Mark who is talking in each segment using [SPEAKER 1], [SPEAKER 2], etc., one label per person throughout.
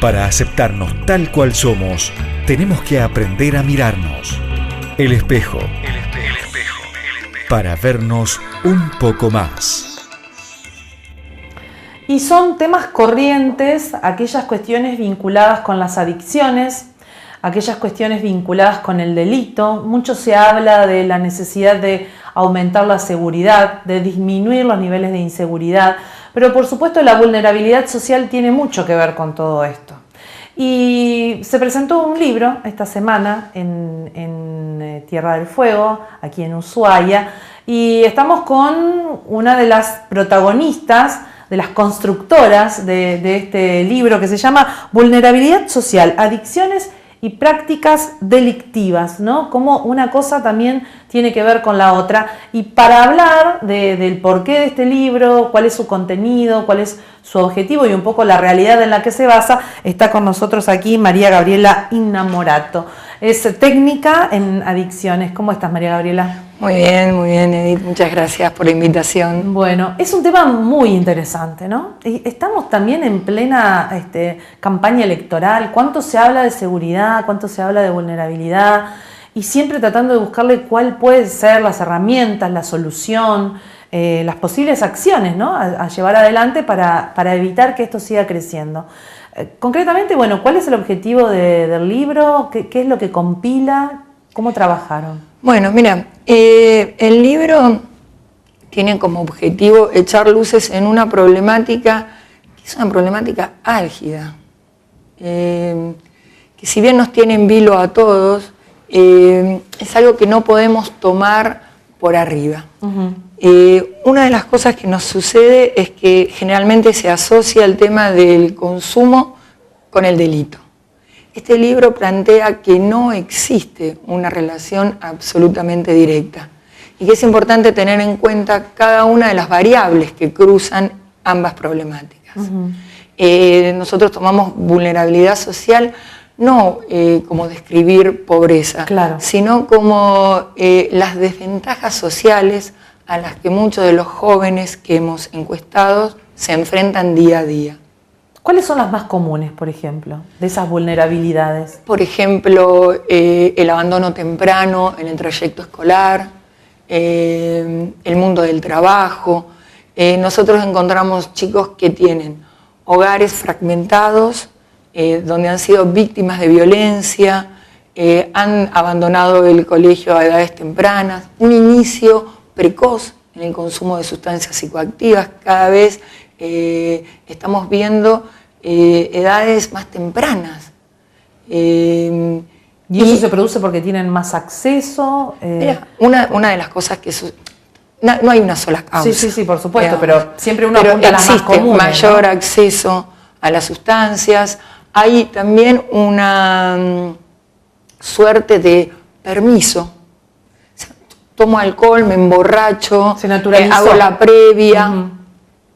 [SPEAKER 1] Para aceptarnos tal cual somos, tenemos que aprender a mirarnos. El espejo. Para vernos un poco más.
[SPEAKER 2] Y son temas corrientes, aquellas cuestiones vinculadas con las adicciones, aquellas cuestiones vinculadas con el delito. Mucho se habla de la necesidad de aumentar la seguridad, de disminuir los niveles de inseguridad, pero por supuesto la vulnerabilidad social tiene mucho que ver con todo esto. Y se presentó un libro esta semana en Tierra del Fuego, aquí en Ushuaia, y estamos con una de las protagonistas, de las constructoras de este libro que se llama Vulnerabilidad Social, Adicciones y Prácticas Delictivas, ¿no? Como una cosa también tiene que ver con la otra. Y para hablar del porqué de este libro, cuál es su contenido, cuál es su objetivo y un poco la realidad en la que se basa, está con nosotros aquí María Gabriela Innamorato. Es técnica en adicciones. ¿Cómo estás, María Gabriela?
[SPEAKER 3] Muy bien, Edith. Muchas gracias por la invitación.
[SPEAKER 2] Bueno, es un tema muy interesante, ¿no? Estamos también en plena campaña electoral. ¿Cuánto se habla de seguridad? ¿Cuánto se habla de vulnerabilidad? Y siempre tratando de buscarle cuál puede ser las herramientas, la solución, las posibles acciones, ¿no? a llevar adelante para evitar que esto siga creciendo. Concretamente, bueno, ¿cuál es el objetivo del libro? ¿Qué es lo que compila? ¿Cómo trabajaron?
[SPEAKER 3] Bueno, mira, el libro tiene como objetivo echar luces en una problemática que es una problemática álgida, que si bien nos tiene en vilo a todos, es algo que no podemos tomar por arriba. Una de las cosas que nos sucede es que generalmente se asocia el tema del consumo con el delito. Este libro plantea que no existe una relación absolutamente directa y que es importante tener en cuenta cada una de las variables que cruzan ambas problemáticas. Nosotros tomamos vulnerabilidad social no como describir pobreza,
[SPEAKER 2] claro,
[SPEAKER 3] sino como las desventajas sociales a las que muchos de los jóvenes que hemos encuestado se enfrentan día a día.
[SPEAKER 2] ¿Cuáles son las más comunes, por ejemplo, de esas vulnerabilidades?
[SPEAKER 3] Por ejemplo, el abandono temprano en el trayecto escolar, el mundo del trabajo. Nosotros encontramos chicos que tienen hogares fragmentados, donde han sido víctimas de violencia, han abandonado el colegio a edades tempranas, un inicio precoz en el consumo de sustancias psicoactivas. Cada vez estamos viendo edades más tempranas.
[SPEAKER 2] ¿Y eso se produce porque tienen más acceso?
[SPEAKER 3] Mira, una de las cosas que... No hay una sola causa.
[SPEAKER 2] Sí, por supuesto, pero siempre uno apunta a las más comunes.
[SPEAKER 3] Existe mayor acceso a las sustancias. Hay también una suerte de permiso. Tomo alcohol, me emborracho, hago la previa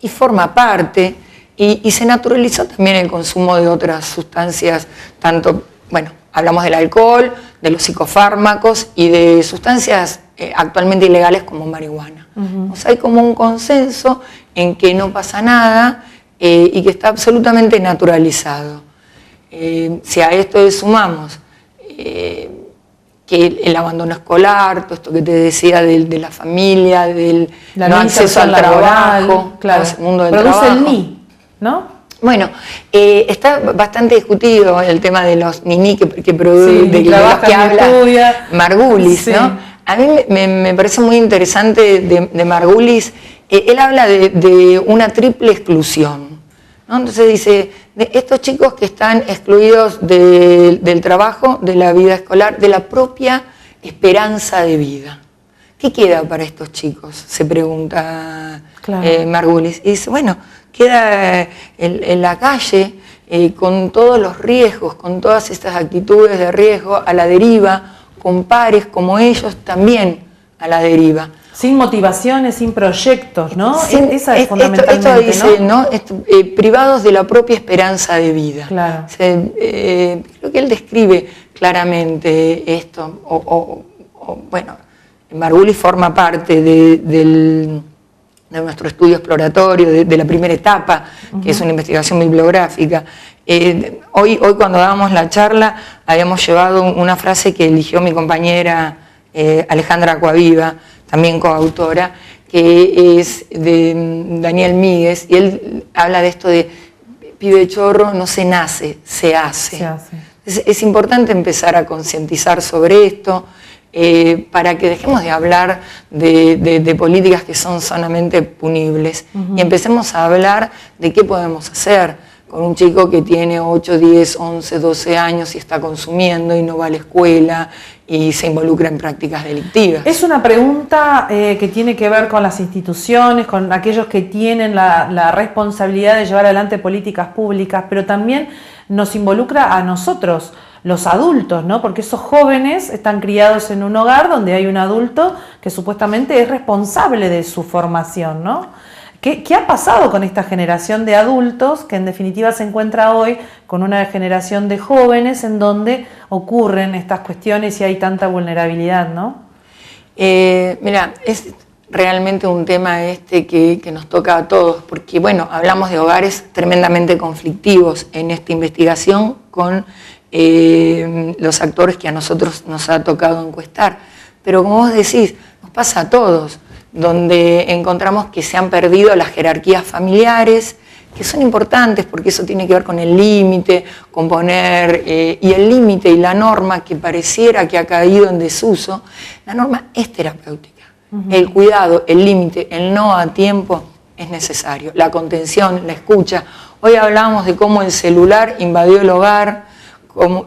[SPEAKER 3] y forma parte. Y se naturalizó también el consumo de otras sustancias, tanto, bueno, hablamos del alcohol, de los psicofármacos y de sustancias actualmente ilegales como marihuana. O sea, hay como un consenso en que no pasa nada y que está absolutamente naturalizado. Si a esto le sumamos que el abandono escolar, todo esto que te decía de la familia, del no acceso al trabajo,
[SPEAKER 2] claro,
[SPEAKER 3] al mundo del
[SPEAKER 2] produce
[SPEAKER 3] trabajo.
[SPEAKER 2] El NI, ¿no?
[SPEAKER 3] Bueno, está bastante discutido el tema de los NINI que de los que habla Margulis, sí, ¿no? A mí me parece muy interesante de Margulis. Él habla de una triple exclusión, ¿no? Entonces dice, de estos chicos que están excluidos del trabajo, de la vida escolar, de la propia esperanza de vida. ¿Qué queda para estos chicos? Se pregunta, claro, Margulis. Y dice, bueno, queda en la calle con todos los riesgos, con todas estas actitudes de riesgo, a la deriva, con pares como ellos también a la deriva.
[SPEAKER 2] Sin motivaciones, sin proyectos, ¿no? Esa es fundamentalmente,
[SPEAKER 3] esto dice,
[SPEAKER 2] ¿no?
[SPEAKER 3] Privados de la propia esperanza de vida.
[SPEAKER 2] Claro.
[SPEAKER 3] Creo que él describe claramente esto, bueno, Margulis forma parte del nuestro estudio exploratorio, de la primera etapa, que es una investigación bibliográfica. Hoy cuando dábamos la charla habíamos llevado una frase que eligió mi compañera Alejandra Acquaviva, también coautora, que es de Daniel Míguez, y él habla de esto de pibe chorro no se nace, se hace.
[SPEAKER 2] Se hace.
[SPEAKER 3] Es importante empezar a concientizar sobre esto, para que dejemos de hablar de políticas que son sanamente punibles y empecemos a hablar de qué podemos hacer con un chico que tiene 8, 10, 11, 12 años y está consumiendo y no va a la escuela y se involucra en prácticas delictivas.
[SPEAKER 2] Es una pregunta que tiene que ver con las instituciones, con aquellos que tienen la responsabilidad de llevar adelante políticas públicas, pero también nos involucra a nosotros, los adultos, ¿no? Porque esos jóvenes están criados en un hogar donde hay un adulto que supuestamente es responsable de su formación, ¿no? ¿Qué ha pasado con esta generación de adultos que en definitiva se encuentra hoy con una generación de jóvenes en donde ocurren estas cuestiones y hay tanta vulnerabilidad, ¿no?
[SPEAKER 3] Mira, es realmente un tema que nos toca a todos, porque bueno, hablamos de hogares tremendamente conflictivos en esta investigación con los actores que a nosotros nos ha tocado encuestar. Pero como vos decís, nos pasa a todos, donde encontramos que se han perdido las jerarquías familiares, que son importantes porque eso tiene que ver con el límite, con poner, y el límite y la norma que pareciera que ha caído en desuso, la norma es terapéutica. El cuidado, el límite, el no a tiempo es necesario, la contención, la escucha. Hoy hablábamos de cómo el celular invadió el hogar,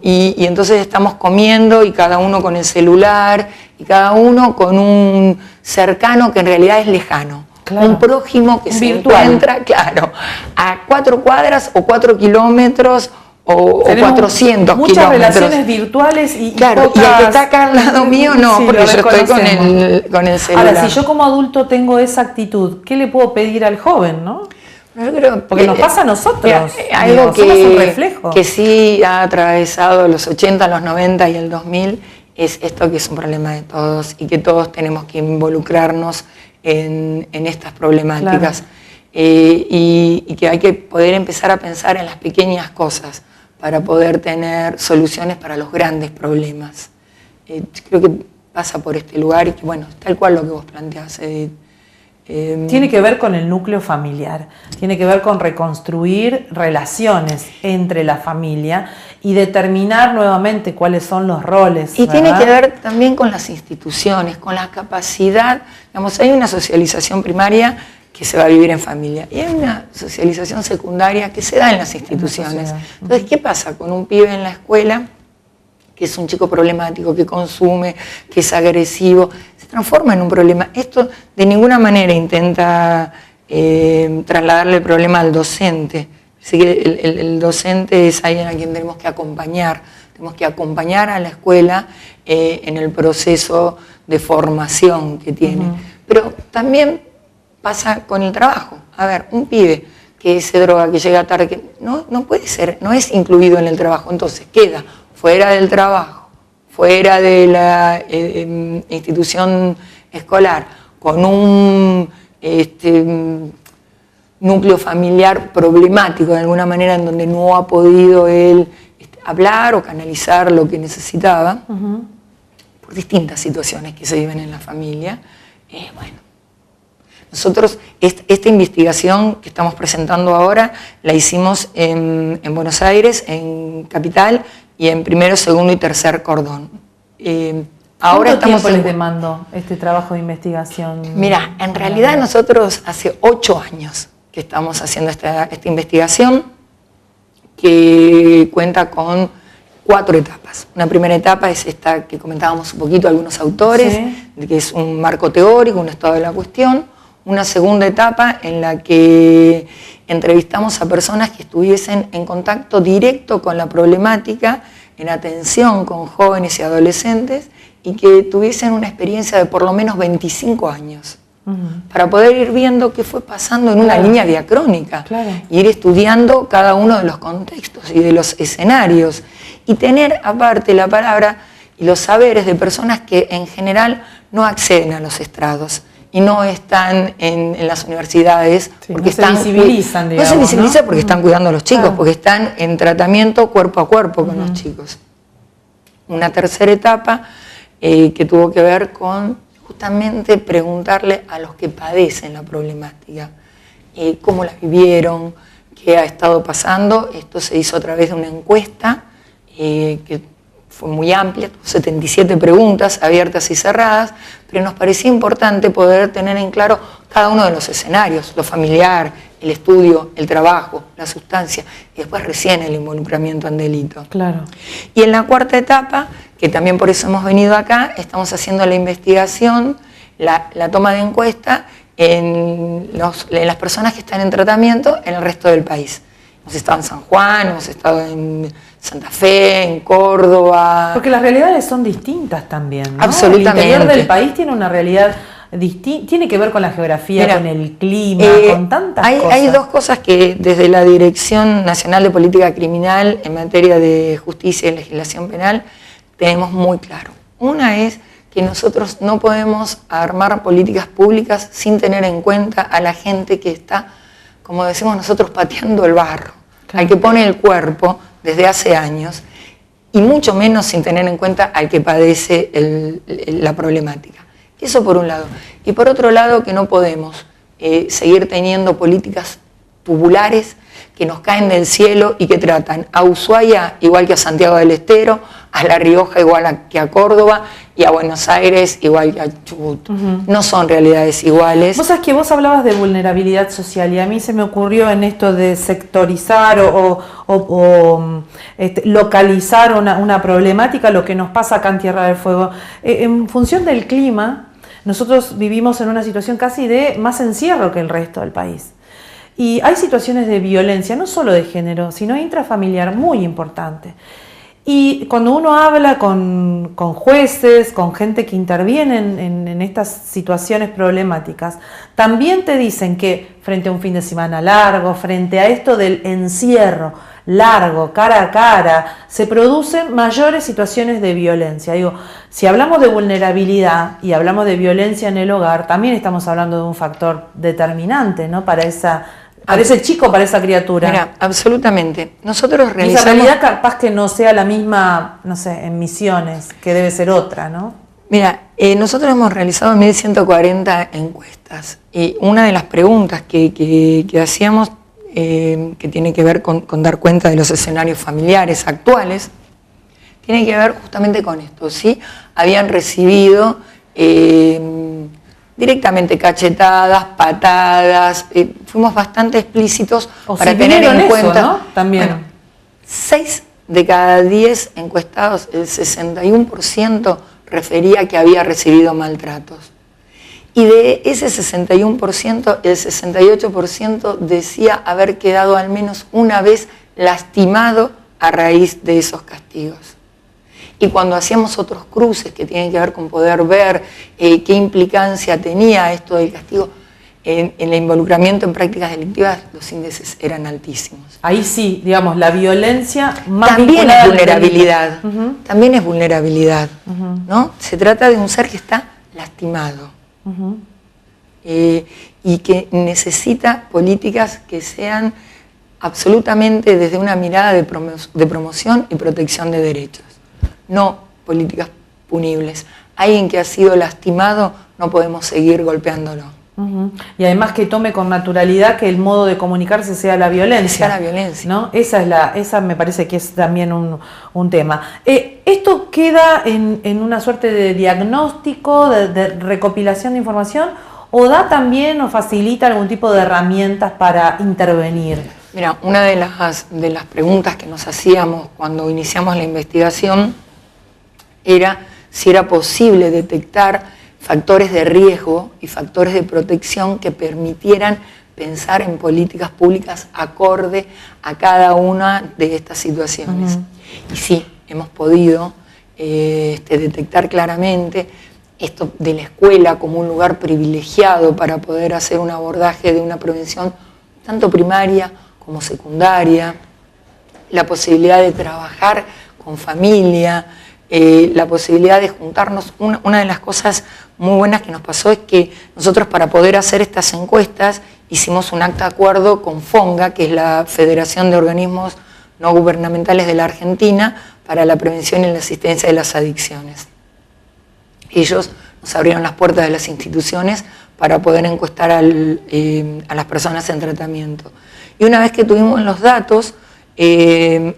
[SPEAKER 3] y entonces estamos comiendo y cada uno con el celular y cada uno con un cercano que en realidad es lejano. Claro. Un prójimo que virtual. Se encuentra, claro, a 4 cuadras o 4 kilómetros o 400
[SPEAKER 2] muchas
[SPEAKER 3] kilómetros.
[SPEAKER 2] Relaciones virtuales y
[SPEAKER 3] claro,
[SPEAKER 2] pocas...
[SPEAKER 3] y el que está acá al lado mío no, sí, porque yo estoy con el celular.
[SPEAKER 2] Ahora, si yo como adulto tengo esa actitud, ¿qué le puedo pedir al joven, no?
[SPEAKER 3] Yo creo
[SPEAKER 2] porque nos pasa a nosotros.
[SPEAKER 3] Mira, algo
[SPEAKER 2] somos un reflejo.
[SPEAKER 3] Que sí ha atravesado los 80, los 90 y el 2000 es esto, que es un problema de todos y que todos tenemos que involucrarnos en estas problemáticas. Claro. Y que hay que poder empezar a pensar en las pequeñas cosas para poder tener soluciones para los grandes problemas. Creo que pasa por este lugar y que, bueno, tal cual lo que vos planteás, Edith.
[SPEAKER 2] Tiene que ver con el núcleo familiar, tiene que ver con reconstruir relaciones entre la familia y determinar nuevamente cuáles son los roles.
[SPEAKER 3] Y ¿verdad? Tiene que ver también con las instituciones, con la capacidad, digamos, hay una socialización primaria que se va a vivir en familia y hay una socialización secundaria que se da en las instituciones. Entonces, ¿qué pasa con un pibe en la escuela que es un chico problemático, que consume, que es agresivo? Se transforma en un problema. Esto de ninguna manera intenta trasladarle el problema al docente. Así que el docente es alguien a quien tenemos que acompañar a la escuela en el proceso de formación que tiene. Pero también pasa con el trabajo. A ver, un pibe que se droga, que llega tarde, que no puede ser, no es incluido en el trabajo, entonces queda fuera del trabajo, fuera de la institución escolar, con un núcleo familiar problemático de alguna manera, en donde no ha podido él hablar o canalizar lo que necesitaba, por distintas situaciones que se viven en la familia. Bueno, nosotros esta investigación que estamos presentando ahora la hicimos en Buenos Aires, en Capital, y en primero, segundo y tercer cordón.
[SPEAKER 2] Ahora ¿Cuánto tiempo les demandó este trabajo de investigación?
[SPEAKER 3] Mira, en realidad nosotros hace 8 años que estamos haciendo esta investigación, que cuenta con 4 etapas. Una primera etapa es esta que comentábamos un poquito algunos autores, sí, que es un marco teórico, un estado de la cuestión. Una segunda etapa en la que entrevistamos a personas que estuviesen en contacto directo con la problemática, en atención con jóvenes y adolescentes, y que tuviesen una experiencia de por lo menos 25 años, para poder ir viendo qué fue pasando en una línea diacrónica, y ir estudiando cada uno de los contextos y de los escenarios, y tener aparte la palabra y los saberes de personas que en general no acceden a los estrados, y no están en las universidades,
[SPEAKER 2] Sí,
[SPEAKER 3] porque
[SPEAKER 2] no se visibilizan,
[SPEAKER 3] no
[SPEAKER 2] digamos,
[SPEAKER 3] se visibiliza
[SPEAKER 2] ¿no?
[SPEAKER 3] porque están cuidando a los chicos,
[SPEAKER 2] Claro.
[SPEAKER 3] porque están en tratamiento cuerpo a cuerpo con los chicos. Una tercera etapa que tuvo que ver con justamente preguntarle a los que padecen la problemática, cómo la vivieron, qué ha estado pasando. Esto se hizo a través de una encuesta que fue muy amplia, 77 preguntas abiertas y cerradas, pero nos parecía importante poder tener en claro cada uno de los escenarios, lo familiar, el estudio, el trabajo, la sustancia, y después recién el involucramiento en delito.
[SPEAKER 2] Claro.
[SPEAKER 3] Y en la cuarta etapa, que también por eso hemos venido acá, estamos haciendo la investigación, la toma de encuesta en las personas que están en tratamiento en el resto del país. Hemos estado en San Juan, hemos estado en Santa Fe, en Córdoba.
[SPEAKER 2] Porque las realidades son distintas también, ¿no?
[SPEAKER 3] Absolutamente.
[SPEAKER 2] El interior del país tiene una realidad distinta, tiene que ver con la geografía,
[SPEAKER 3] Mira,
[SPEAKER 2] con el clima, con tantas cosas.
[SPEAKER 3] Hay dos cosas que desde la Dirección Nacional de Política Criminal en materia de justicia y legislación penal tenemos muy claro. Una es que nosotros no podemos armar políticas públicas sin tener en cuenta a la gente que está, como decimos nosotros, pateando el barro,
[SPEAKER 2] Claro.
[SPEAKER 3] al que pone el cuerpo desde hace años, y mucho menos sin tener en cuenta al que padece la problemática. Eso por un lado. Y por otro lado, que no podemos seguir teniendo políticas tubulares que nos caen del cielo y que tratan a Ushuaia igual que a Santiago del Estero, a La Rioja igual que a Córdoba y a Buenos Aires igual que a Chubut. No son realidades iguales.
[SPEAKER 2] Vos sabés que vos hablabas de vulnerabilidad social y a mí se me ocurrió en esto de sectorizar o localizar una problemática, lo que nos pasa acá en Tierra del Fuego. En función del clima, nosotros vivimos en una situación casi de más encierro que el resto del país. Y hay situaciones de violencia, no solo de género, sino intrafamiliar muy importantes. Y cuando uno habla con jueces, con gente que interviene en estas situaciones problemáticas, también te dicen que frente a un fin de semana largo, frente a esto del encierro largo, cara a cara, se producen mayores situaciones de violencia. Digo, si hablamos de vulnerabilidad y hablamos de violencia en el hogar, también estamos hablando de un factor determinante, ¿no? Para ese chico, para esa criatura.
[SPEAKER 3] Mira, absolutamente. Nosotros
[SPEAKER 2] Y
[SPEAKER 3] realizamos...
[SPEAKER 2] esa realidad capaz que no sea la misma, no sé, en Misiones, que debe ser otra, ¿no?
[SPEAKER 3] Mira, nosotros hemos realizado 1.140 encuestas y una de las preguntas que hacíamos, que tiene que ver con dar cuenta de los escenarios familiares actuales, tiene que ver justamente con esto, ¿sí? Habían recibido directamente cachetadas, patadas, fuimos bastante explícitos
[SPEAKER 2] O
[SPEAKER 3] para
[SPEAKER 2] si
[SPEAKER 3] tener en
[SPEAKER 2] vivieron
[SPEAKER 3] cuenta...
[SPEAKER 2] eso, ¿no? También.
[SPEAKER 3] Bueno, 6 de cada 10 encuestados, el 61% refería que había recibido maltratos. Y de ese 61%, el 68% decía haber quedado al menos una vez lastimado a raíz de esos castigos. Y cuando hacíamos otros cruces que tienen que ver con poder ver qué implicancia tenía esto del castigo, en el involucramiento en prácticas delictivas, los índices eran altísimos.
[SPEAKER 2] Ahí sí, digamos, la violencia más
[SPEAKER 3] También
[SPEAKER 2] vinculada
[SPEAKER 3] es
[SPEAKER 2] al
[SPEAKER 3] vulnerabilidad,
[SPEAKER 2] delito.
[SPEAKER 3] también es vulnerabilidad, ¿no? Se trata de un ser que está lastimado y que necesita políticas que sean absolutamente desde una mirada de promoción y protección de derechos, no políticas punibles. Alguien que ha sido lastimado no podemos seguir golpeándolo.
[SPEAKER 2] Y además que tome con naturalidad que el modo de comunicarse sea la violencia.
[SPEAKER 3] Sea la violencia.
[SPEAKER 2] ¿No? Esa me parece que es también un tema. ¿Esto queda en una suerte de diagnóstico, de recopilación de información, o da también o facilita algún tipo de herramientas para intervenir?
[SPEAKER 3] Mira, una de las preguntas que nos hacíamos cuando iniciamos la investigación era si era posible detectar factores de riesgo y factores de protección que permitieran pensar en políticas públicas acorde a cada una de estas situaciones. Y sí, hemos podido detectar claramente esto de la escuela como un lugar privilegiado para poder hacer un abordaje de una prevención tanto primaria como secundaria, la posibilidad de trabajar con familia, la posibilidad de juntarnos. Una de las cosas muy buenas que nos pasó es que nosotros, para poder hacer estas encuestas, hicimos un acta de acuerdo con FONGA, que es la Federación de Organismos No Gubernamentales de la Argentina, para la prevención y la asistencia de las adicciones. Ellos nos abrieron las puertas de las instituciones para poder encuestar a las personas en tratamiento. Y una vez que tuvimos los datos,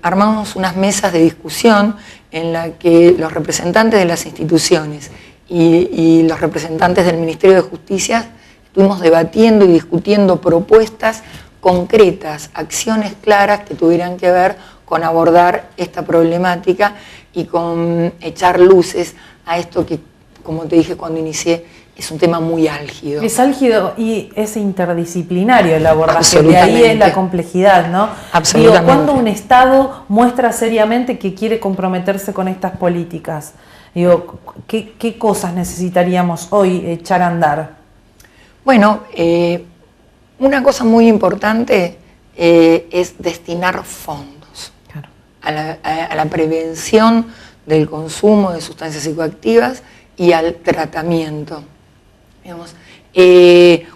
[SPEAKER 3] armamos unas mesas de discusión en la que los representantes de las instituciones y los representantes del Ministerio de Justicia estuvimos debatiendo y discutiendo propuestas concretas, acciones claras que tuvieran que ver con abordar esta problemática y con echar luces a esto que, como te dije cuando inicié, es un tema muy álgido.
[SPEAKER 2] Es álgido y es interdisciplinario el abordaje, de ahí es la complejidad, ¿no?
[SPEAKER 3] Absolutamente.
[SPEAKER 2] Digo, ¿cuándo un Estado muestra seriamente que quiere comprometerse con estas políticas? Digo, ¿qué cosas necesitaríamos hoy echar a andar?
[SPEAKER 3] Bueno, una cosa muy importante es destinar fondos a la prevención del consumo de sustancias psicoactivas y al tratamiento. Digamos,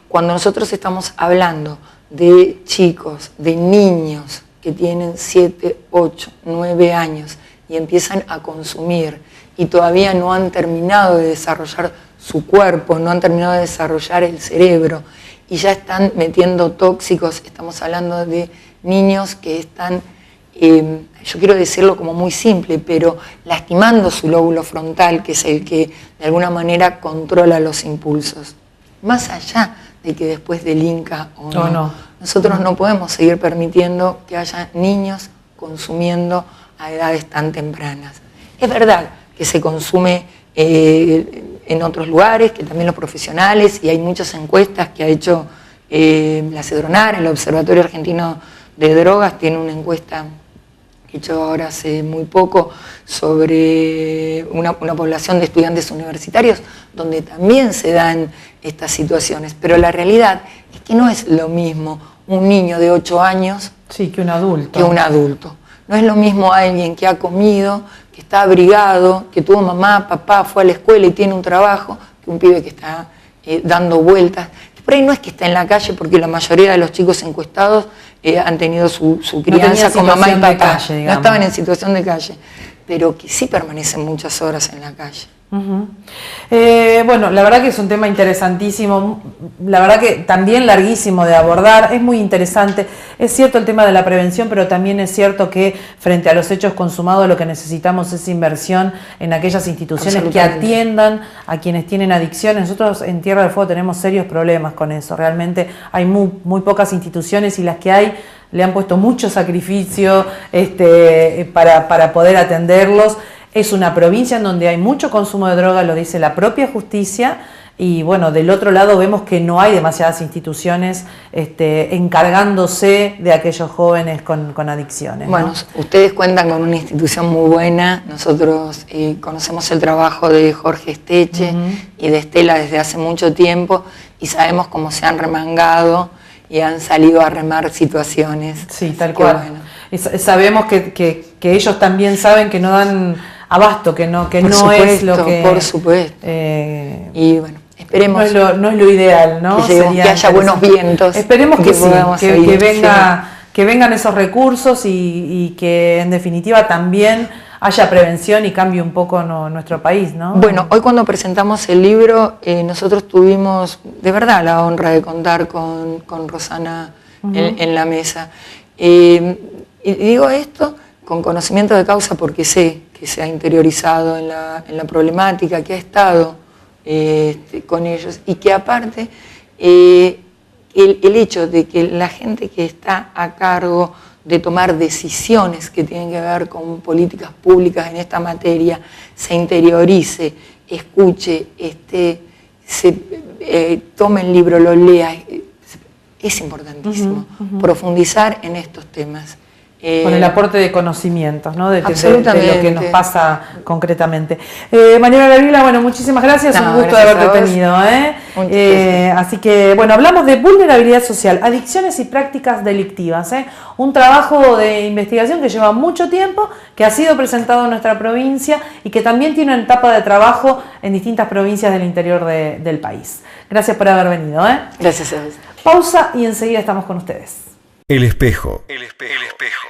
[SPEAKER 3] cuando nosotros estamos hablando de chicos, de niños que tienen 7, 8, 9 años y empiezan a consumir y todavía no han terminado de desarrollar su cuerpo, no han terminado de desarrollar el cerebro y ya están metiendo tóxicos, estamos hablando de niños que están, yo quiero decirlo como muy simple, pero lastimando su lóbulo frontal, que es el que de alguna manera controla los impulsos. Más allá de que después delinca o no, nosotros no podemos seguir permitiendo que haya niños consumiendo a edades tan tempranas. Es verdad que se consume en otros lugares, que también los profesionales, y hay muchas encuestas que ha hecho la CEDRONAR, el Observatorio Argentino de Drogas, tiene una encuesta que he hecho ahora hace muy poco sobre una población de estudiantes universitarios, donde también se dan estas situaciones, pero la realidad es que no es lo mismo un niño de 8 años
[SPEAKER 2] que un adulto.
[SPEAKER 3] No es lo mismo alguien que ha comido, que está abrigado, que tuvo mamá, papá, fue a la escuela y tiene un trabajo, que un pibe que está dando vueltas. Por ahí no es que está en la calle, porque la mayoría de los chicos encuestados han tenido su crianza con mamá y papá. No estaban en situación de calle, pero que sí permanecen muchas horas en la calle.
[SPEAKER 2] Bueno, la verdad que es un tema interesantísimo, la verdad que también larguísimo de abordar, es muy interesante. Es cierto el tema de la prevención, pero también es cierto que frente a los hechos consumados lo que necesitamos es inversión en aquellas instituciones que atiendan a quienes tienen adicciones. Nosotros en Tierra del Fuego tenemos serios problemas con eso, realmente hay muy pocas instituciones y las que hay le han puesto mucho sacrificio para poder atenderlos. Es una provincia en donde hay mucho consumo de droga, lo dice la propia justicia, y bueno, del otro lado vemos que no hay demasiadas instituciones encargándose de aquellos jóvenes con adicciones.
[SPEAKER 3] Bueno, ¿no? Ustedes cuentan con una institución muy buena, nosotros conocemos el trabajo de Jorge Esteche y de Estela desde hace mucho tiempo y sabemos cómo se han remangado y han salido a remar situaciones. Sí, tal cual. Bueno.
[SPEAKER 2] Y sabemos que ellos también saben que no dan abasto, que no
[SPEAKER 3] supuesto,
[SPEAKER 2] es lo que...
[SPEAKER 3] Por supuesto. Y bueno, esperemos...
[SPEAKER 2] No es lo ideal, ¿no?
[SPEAKER 3] Que haya buenos vientos.
[SPEAKER 2] Esperemos que sí, que vengan esos recursos y que en definitiva también haya prevención y cambie un poco nuestro país, ¿no?
[SPEAKER 3] Bueno, hoy cuando presentamos el libro, nosotros tuvimos de verdad la honra de contar con Rosana en la mesa. Y digo esto con conocimiento de causa porque sé que se ha interiorizado en la problemática, que ha estado con ellos y que aparte el hecho de que la gente que está a cargo de tomar decisiones que tienen que ver con políticas públicas en esta materia se interiorice, escuche, tome el libro, lo lea, es importantísimo profundizar en estos temas.
[SPEAKER 2] Con el aporte de conocimientos, ¿no? De lo que nos pasa concretamente. Mariela Gabriela, bueno, muchísimas gracias, un gusto de haberte tenido. Así que, bueno, hablamos de vulnerabilidad social, adicciones y prácticas delictivas. Un trabajo de investigación que lleva mucho tiempo, que ha sido presentado en nuestra provincia y que también tiene una etapa de trabajo en distintas provincias del interior del país. Gracias por haber venido.
[SPEAKER 3] Gracias a vos.
[SPEAKER 2] Pausa y enseguida estamos con ustedes.
[SPEAKER 1] El espejo.
[SPEAKER 4] El espejo.